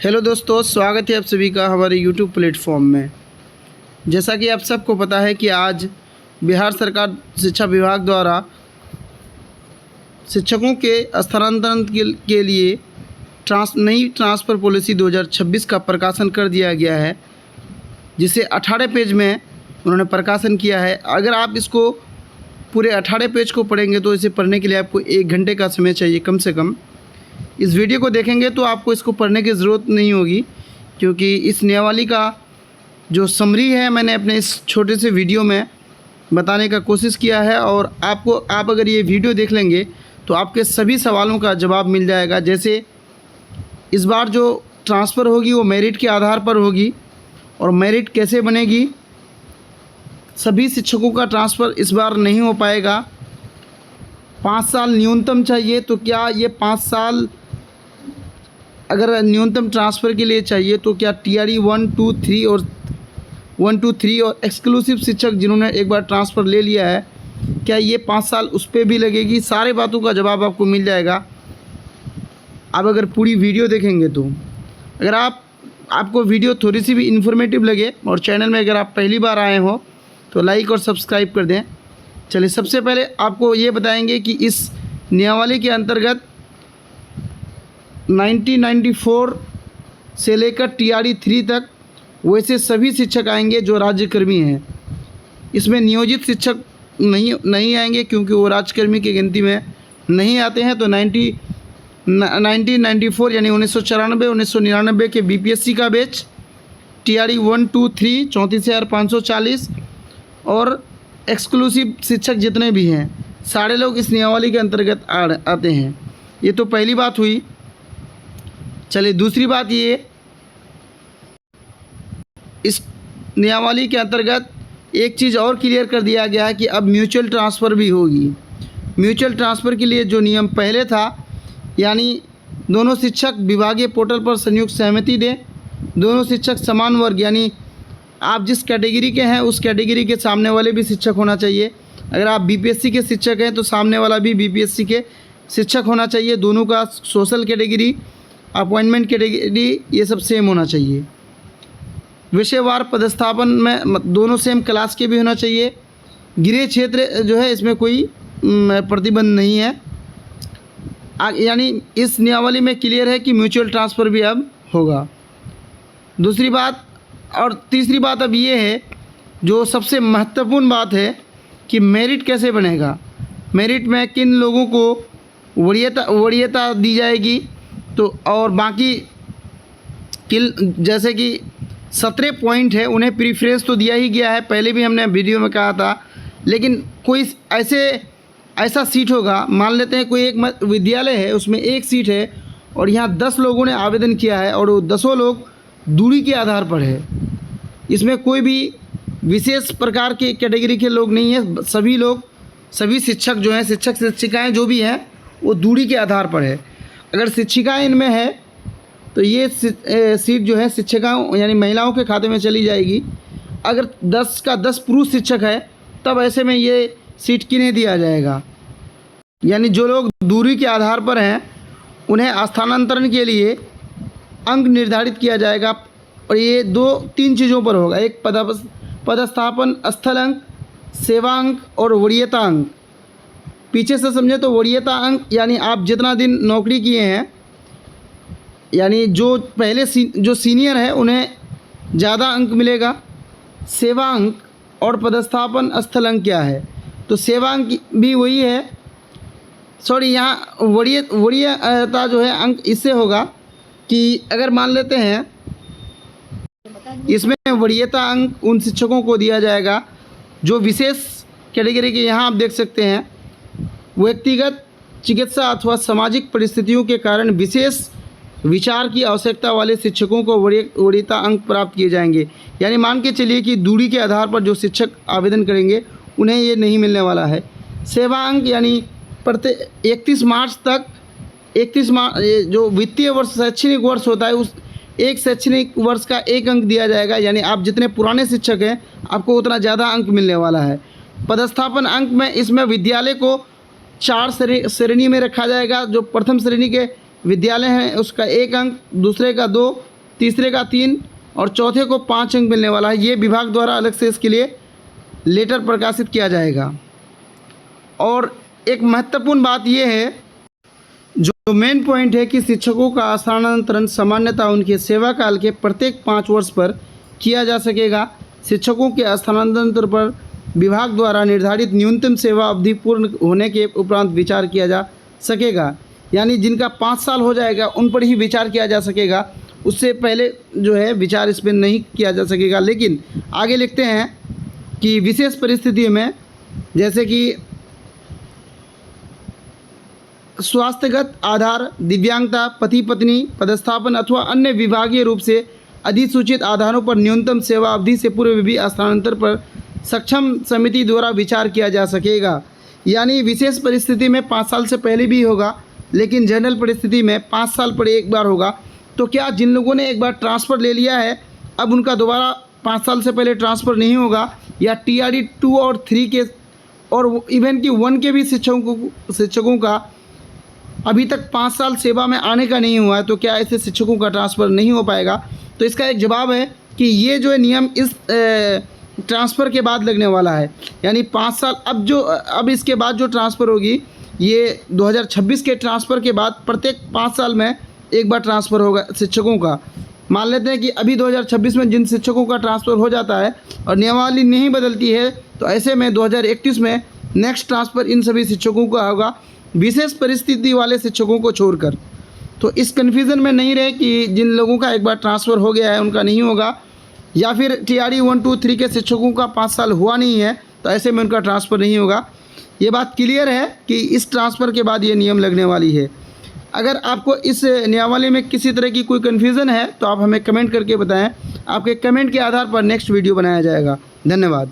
Hello दोस्तों, स्वागत है आप सभी का हमारे यूट्यूब प्लेटफॉर्म में। जैसा कि आप सबको पता है कि आज बिहार सरकार शिक्षा विभाग द्वारा शिक्षकों के स्थानांतरण के लिए नई ट्रांसफ़र पॉलिसी 2026 का प्रकाशन कर दिया गया है, जिसे 18 पेज में उन्होंने प्रकाशन किया है। अगर आप इसको पूरे 18 पेज को पढ़ेंगे तो इसे पढ़ने के लिए आपको 1 घंटे का समय चाहिए कम से कम। इस वीडियो को देखेंगे तो आपको इसको पढ़ने की ज़रूरत नहीं होगी, क्योंकि इस नियमावली का जो समरी है मैंने अपने इस छोटे से वीडियो में बताने का कोशिश किया है। और आप अगर ये वीडियो देख लेंगे तो आपके सभी सवालों का जवाब मिल जाएगा। जैसे इस बार जो ट्रांसफ़र होगी वो मेरिट के आधार पर होगी, और मेरिट कैसे बनेगी, सभी शिक्षकों का ट्रांसफ़र इस बार नहीं हो पाएगा। 5 साल न्यूनतम चाहिए, तो क्या ये 5 साल अगर न्यूनतम ट्रांसफ़र के लिए चाहिए तो क्या TRE 1, 2, 3 और एक्सक्लूसिव शिक्षक जिन्होंने एक बार ट्रांसफ़र ले लिया है, क्या ये 5 साल उस पर भी लगेगी? सारे बातों का जवाब आपको मिल जाएगा आप अगर पूरी वीडियो देखेंगे तो। अगर आपको वीडियो थोड़ी सी भी इन्फॉर्मेटिव लगे और चैनल में अगर आप पहली बार आए हो तो लाइक और सब्सक्राइब कर दें। चलिए, सबसे पहले आपको ये बताएंगे कि इस नियमावली के अंतर्गत 1994 से लेकर TRE 3 तक वैसे सभी शिक्षक आएंगे जो राज्यकर्मी हैं। इसमें नियोजित शिक्षक नहीं आएंगे, क्योंकि वो राज्यकर्मी की गिनती में नहीं आते हैं। तो 1994 यानी 1999 के BPSC का बैच, TRE 1, 2, 3 34,540 और एक्सक्लूसिव शिक्षक जितने भी हैं सारे लोग इस नियमावली के अंतर्गत आते हैं। ये तो पहली बात हुई। चलिए, दूसरी बात ये, इस नियमावली के अंतर्गत एक चीज़ और क्लियर कर दिया गया है कि अब म्यूचुअल ट्रांसफ़र भी होगी। म्यूचुअल ट्रांसफ़र के लिए जो नियम पहले था, यानी दोनों शिक्षक विभागीय पोर्टल पर संयुक्त सहमति दें, दोनों शिक्षक समान वर्ग यानी आप जिस कैटेगरी के हैं उस कैटेगरी के सामने वाले भी शिक्षक होना चाहिए। अगर आप BPSC के शिक्षक हैं तो सामने वाला भी BPSC के शिक्षक होना चाहिए। दोनों का सोशल कैटेगरी, अपॉइंटमेंट कैटेगरी ये सब सेम होना चाहिए। विषयवार पदस्थापन में दोनों सेम क्लास के भी होना चाहिए। गृह क्षेत्र जो है इसमें कोई प्रतिबंध नहीं है। यानी इस नियमावली में क्लियर है कि म्यूचुअल ट्रांसफ़र भी अब होगा। दूसरी बात और तीसरी बात अब ये है, जो सबसे महत्वपूर्ण बात है कि मेरिट कैसे बनेगा। मेरिट में किन लोगों को वरीयता दी जाएगी, तो और बाकी जैसे कि 17 पॉइंट है उन्हें प्रीफ्रेंस तो दिया ही गया है, पहले भी हमने वीडियो में कहा था। लेकिन कोई ऐसा सीट होगा, मान लेते हैं कोई एक विद्यालय है उसमें एक सीट है और यहाँ 10 लोगों ने आवेदन किया है और वो 10 लोग दूरी के आधार पर है। इसमें कोई भी विशेष प्रकार के कैटेगरी के लोग नहीं है। सभी शिक्षक जो हैं, शिक्षक शिक्षिकाएँ जो भी हैं वो दूरी के आधार पर है। अगर शिक्षिकाएँ इनमें है तो ये सीट जो है शिक्षिकाओं यानी महिलाओं के खाते में चली जाएगी। अगर 10 का 10 पुरुष शिक्षक है तब ऐसे में ये सीट किन्हें दिया जाएगा। यानी जो लोग दूरी के आधार पर हैं उन्हें स्थानांतरण के लिए अंक निर्धारित किया जाएगा, और ये 2-3 चीज़ों पर होगा। एक पदस्थापन स्थल अंक, सेवा अंक और वरीयता अंक। पीछे से समझे तो वरीयता अंक यानी आप जितना दिन नौकरी किए हैं, यानी जो पहले जो सीनियर है उन्हें ज़्यादा अंक मिलेगा। सेवा अंक और पदस्थापन स्थल अंक क्या है, तो सेवा अंक भी वही है। सॉरी, यहाँ वरीयता जो है अंक इससे होगा कि अगर मान लेते हैं इसमें वरीयता अंक उन शिक्षकों को दिया जाएगा जो विशेष कैटेगरी के, यहाँ आप देख सकते हैं, व्यक्तिगत चिकित्सा अथवा सामाजिक परिस्थितियों के कारण विशेष विचार की आवश्यकता वाले शिक्षकों को वरीयता अंक प्राप्त किए जाएंगे। यानी मान के चलिए कि दूरी के आधार पर जो शिक्षक आवेदन करेंगे उन्हें ये नहीं मिलने वाला है। सेवा अंक यानी 31 मार्च तक जो वित्तीय वर्ष शैक्षणिक वर्ष होता है उस एक शैक्षणिक वर्ष का 1 अंक दिया जाएगा। यानी आप जितने पुराने शिक्षक हैं आपको उतना ज़्यादा अंक मिलने वाला है। पदस्थापन अंक में इसमें विद्यालय को 4 श्रेणी में रखा जाएगा। जो प्रथम श्रेणी के विद्यालय हैं उसका 1 अंक, दूसरे का 2 तीसरे का 3 और चौथे को 5 अंक मिलने वाला है। ये विभाग द्वारा अलग से इसके लिए लेटर प्रकाशित किया जाएगा। और एक महत्वपूर्ण बात ये है, जो मेन पॉइंट है कि शिक्षकों का स्थानांतरण सामान्यतः उनके सेवा काल के प्रत्येक 5 वर्ष पर किया जा सकेगा। शिक्षकों के स्थानांतरण पर विभाग द्वारा निर्धारित न्यूनतम सेवा अवधि पूर्ण होने के उपरांत विचार किया जा सकेगा। यानी जिनका 5 साल हो जाएगा उन पर ही विचार किया जा सकेगा, उससे पहले जो है विचार इस पर नहीं किया जा सकेगा। लेकिन आगे लिखते हैं कि विशेष परिस्थितियों में, जैसे कि स्वास्थ्यगत आधार, दिव्यांगता, पति पत्नी, पदस्थापन अथवा अन्य विभागीय रूप से अधिसूचित आधारों पर न्यूनतम सेवा अवधि से पूर्व भी स्थानांतरण पर सक्षम समिति द्वारा विचार किया जा सकेगा। यानी विशेष परिस्थिति में 5 साल से पहले भी होगा, लेकिन जनरल परिस्थिति में 5 साल पर एक बार होगा। तो क्या जिन लोगों ने एक बार ट्रांसफ़र ले लिया है अब उनका दोबारा 5 साल से पहले ट्रांसफ़र नहीं होगा, या TRD 2 और 3 के और इवन कि 1 के भी शिक्षकों का अभी तक 5 साल सेवा में आने का नहीं हुआ है, तो क्या ऐसे शिक्षकों का ट्रांसफ़र नहीं हो पाएगा? तो इसका एक जवाब है कि ये जो है नियम इस ट्रांसफ़र के बाद लगने वाला है। यानी 5 साल अब इसके बाद जो ट्रांसफ़र होगी, ये 2026 के ट्रांसफ़र के बाद प्रत्येक 5 साल में एक बार ट्रांसफ़र होगा शिक्षकों का। मान लेते हैं कि अभी 2026 में जिन शिक्षकों का ट्रांसफ़र हो जाता है और नियमावली नहीं बदलती है, तो ऐसे में 2031 में नेक्स्ट ट्रांसफ़र इन सभी शिक्षकों का होगा, विशेष परिस्थिति वाले शिक्षकों को छोड़कर। तो इस कन्फ्यूज़न में नहीं रहे कि जिन लोगों का एक बार ट्रांसफ़र हो गया है उनका नहीं होगा, या फिर TRD 1, 2, 3 के शिक्षकों का 5 साल हुआ नहीं है तो ऐसे में उनका ट्रांसफ़र नहीं होगा। ये बात क्लियर है कि इस ट्रांसफ़र के बाद ये नियम लगने वाली है। अगर आपको इस नियमावली में किसी तरह की कोई कन्फ्यूज़न है तो आप हमें कमेंट करके बताएं। आपके कमेंट के आधार पर नेक्स्ट वीडियो बनाया जाएगा। धन्यवाद।